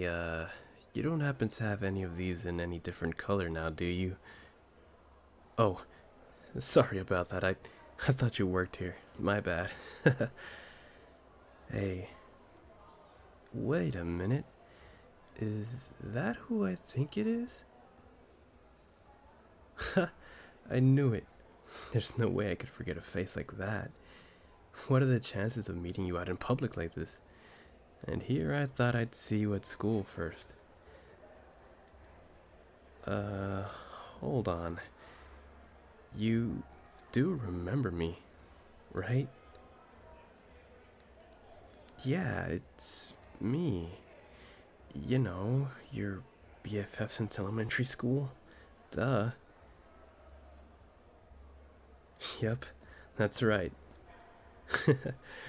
Hey, you don't happen to have any of these in any different color now, do you? Oh, sorry about that. I thought you worked here. My bad. Hey, wait a minute. Is that who I think it is? I knew it. There's no way I could forget a face like that. What are the chances of meeting you out in public like this? And here I thought I'd see you at school first. Uh, hold on. You do remember me, right? Yeah, it's me. You know, your BFF since elementary school? Duh. Yep, that's right.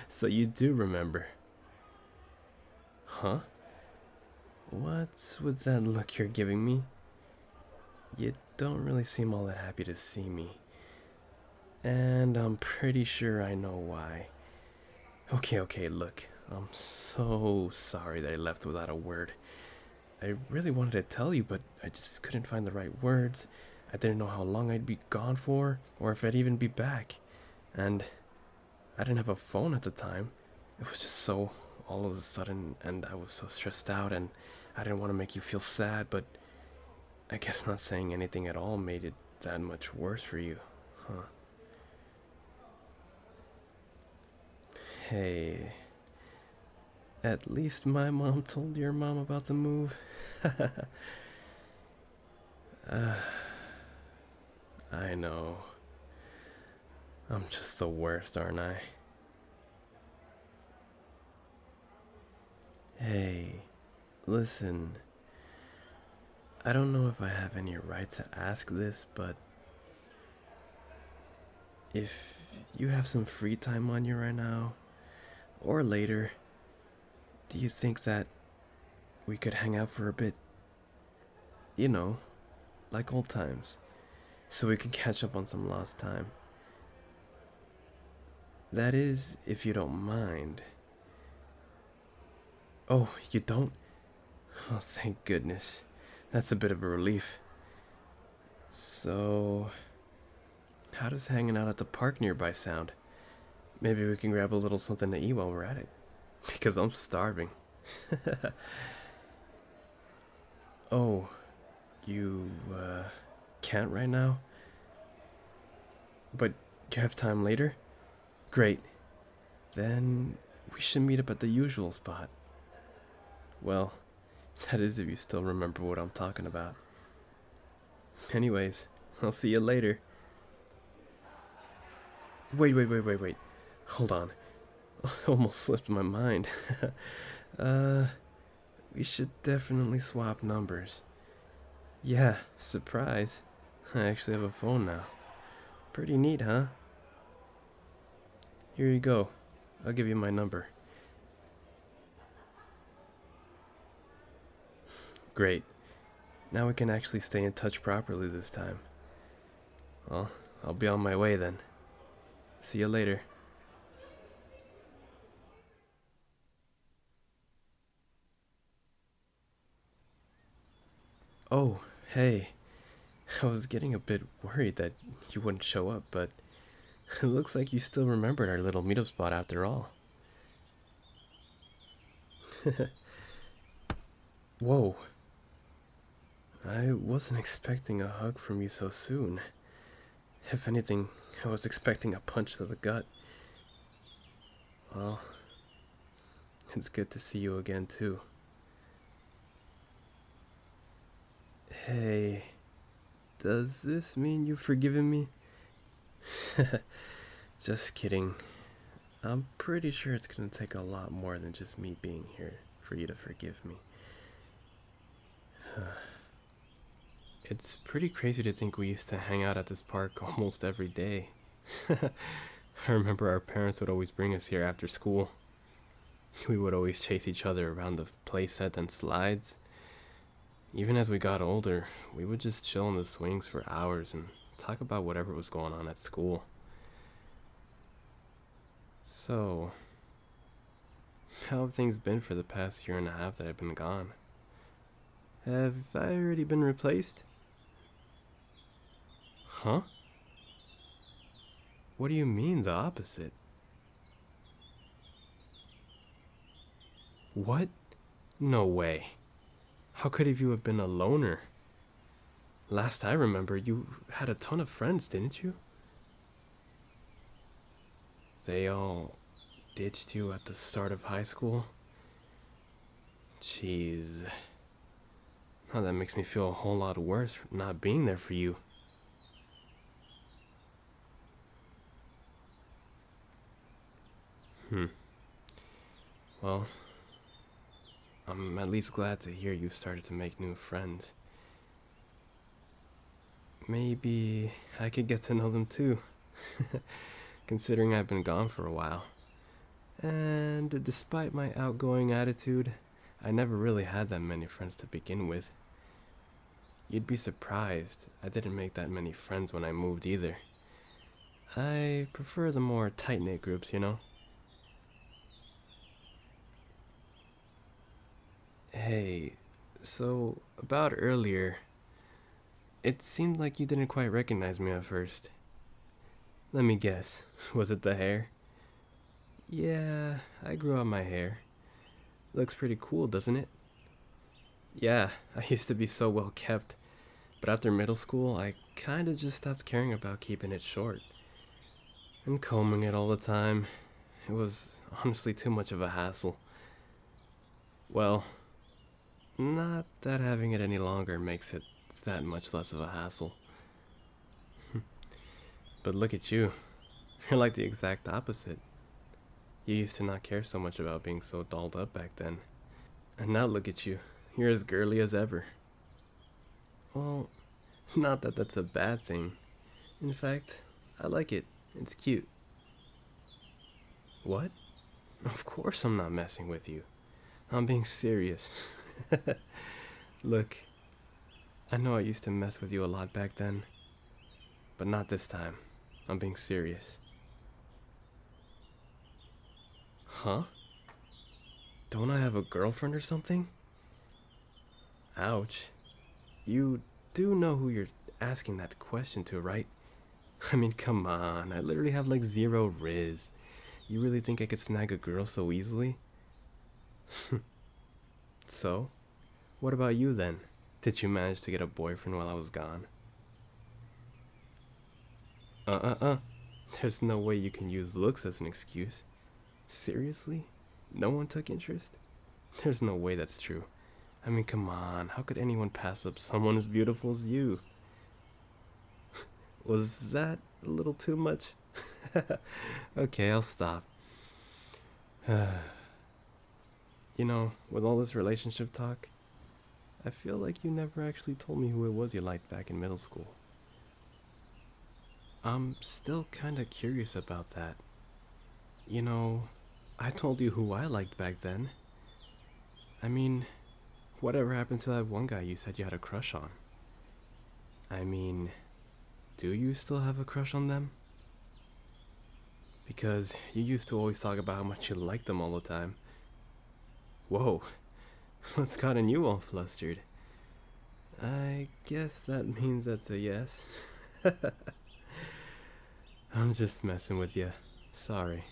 So you do remember. Huh? What's with that look you're giving me? You don't really seem all that happy to see me. And I'm pretty sure I know why. Okay, look. I'm so sorry that I left without a word. I really wanted to tell you, but I just couldn't find the right words. I didn't know how long I'd be gone for, or if I'd even be back. And I didn't have a phone at the time. It was just so all of a sudden, and I was so stressed out, and I didn't want to make you feel sad, but I guess not saying anything at all made it that much worse for you, huh? Hey, at least my mom told your mom about the move. uh, I know. I'm just the worst, aren't I? Hey, listen. I don't know if I have any right to ask this, but if you have some free time on you right now, or later, do you think that we could hang out for a bit? You know, like old times, so we could catch up on some lost time. That is, if you don't mind. Oh, you don't? Oh, thank goodness. That's a bit of a relief. So, how does hanging out at the park nearby sound? Maybe we can grab a little something to eat while we're at it. Because I'm starving. Oh, you, can't right now? But you have time later? Great. Then we should meet up at the usual spot. Well, that is if you still remember what I'm talking about. Anyways, I'll see you later. Wait. Hold on. Almost slipped my mind. uh, we should definitely swap numbers. Yeah, surprise. I actually have a phone now. Pretty neat, huh? Here you go. I'll give you my number. Great. Now we can actually stay in touch properly this time. Well, I'll be on my way then. See you later. Oh, hey. I was getting a bit worried that you wouldn't show up, but it looks like you still remembered our little meetup spot after all. Whoa. I wasn't expecting a hug from you so soon. If anything, I was expecting a punch to the gut. Well, it's good to see you again, too. Hey, does this mean you've forgiven me? Just kidding. I'm pretty sure it's gonna take a lot more than just me being here for you to forgive me. It's pretty crazy to think we used to hang out at this park almost every day. I remember our parents would always bring us here after school. We would always chase each other around the playset and slides. Even as we got older, we would just chill on the swings for hours and talk about whatever was going on at school. So, how have things been for the past year and a half that I've been gone? Have I already been replaced? Huh? What do you mean, the opposite? What? No way. How could you have been a loner? Last I remember, you had a ton of friends, didn't you? They all ditched you at the start of high school? Jeez. Now that makes me feel a whole lot worse for not being there for you. Hmm. Well, I'm at least glad to hear you've started to make new friends. Maybe I could get to know them too, considering I've been gone for a while. And despite my outgoing attitude, I never really had that many friends to begin with. You'd be surprised, I didn't make that many friends when I moved either. I prefer the more tight knit groups, you know? Hey, so about earlier, it seemed like you didn't quite recognize me at first. Let me guess, was it the hair? Yeah, I grew out my hair. Looks pretty cool, doesn't it? Yeah, I used to be so well kept, but after middle school, I kinda just stopped caring about keeping it short. And combing it all the time. It was honestly too much of a hassle. Well, not that having it any longer makes it that much less of a hassle. But look at you. You're like the exact opposite. You used to not care so much about being so dolled up back then. And now look at you. You're as girly as ever. Well, not that that's a bad thing. In fact, I like it. It's cute. What? Of course I'm not messing with you. I'm being serious. Look, I know I used to mess with you a lot back then, but not this time. I'm being serious. Huh? Don't I have a girlfriend or something? Ouch. You do know who you're asking that question to, right? I mean, come on. I literally have like zero riz. You really think I could snag a girl so easily? So, what about you then? Did you manage to get a boyfriend while I was gone? Uh. There's no way you can use looks as an excuse. Seriously? No one took interest? There's no way that's true. I mean, come on. How could anyone pass up someone as beautiful as you? Was that a little too much? Okay, I'll stop. You know, with all this relationship talk, I feel like you never actually told me who it was you liked back in middle school. I'm still kinda curious about that. You know, I told you who I liked back then. I mean, whatever happened to that one guy you said you had a crush on? I mean, do you still have a crush on them? Because you used to always talk about how much you liked them all the time. Whoa, what's gotten you all flustered? I guess that means that's a yes. I'm just messing with you. Sorry.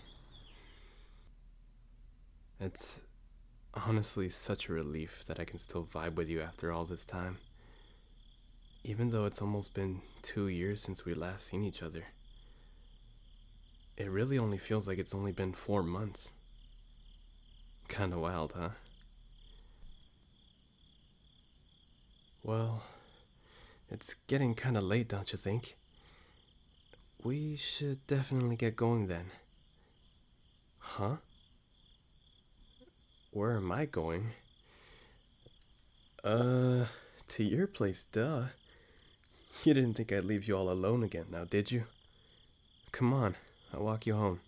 It's honestly such a relief that I can still vibe with you after all this time. Even though it's almost been 2 years since we last seen each other. It really only feels like it's only been 4 months. Kinda wild, huh? Well, it's getting kinda late, don't you think? We should definitely get going then. Huh? Where am I going? To your place, duh. You didn't think I'd leave you all alone again now, did you? Come on, I'll walk you home.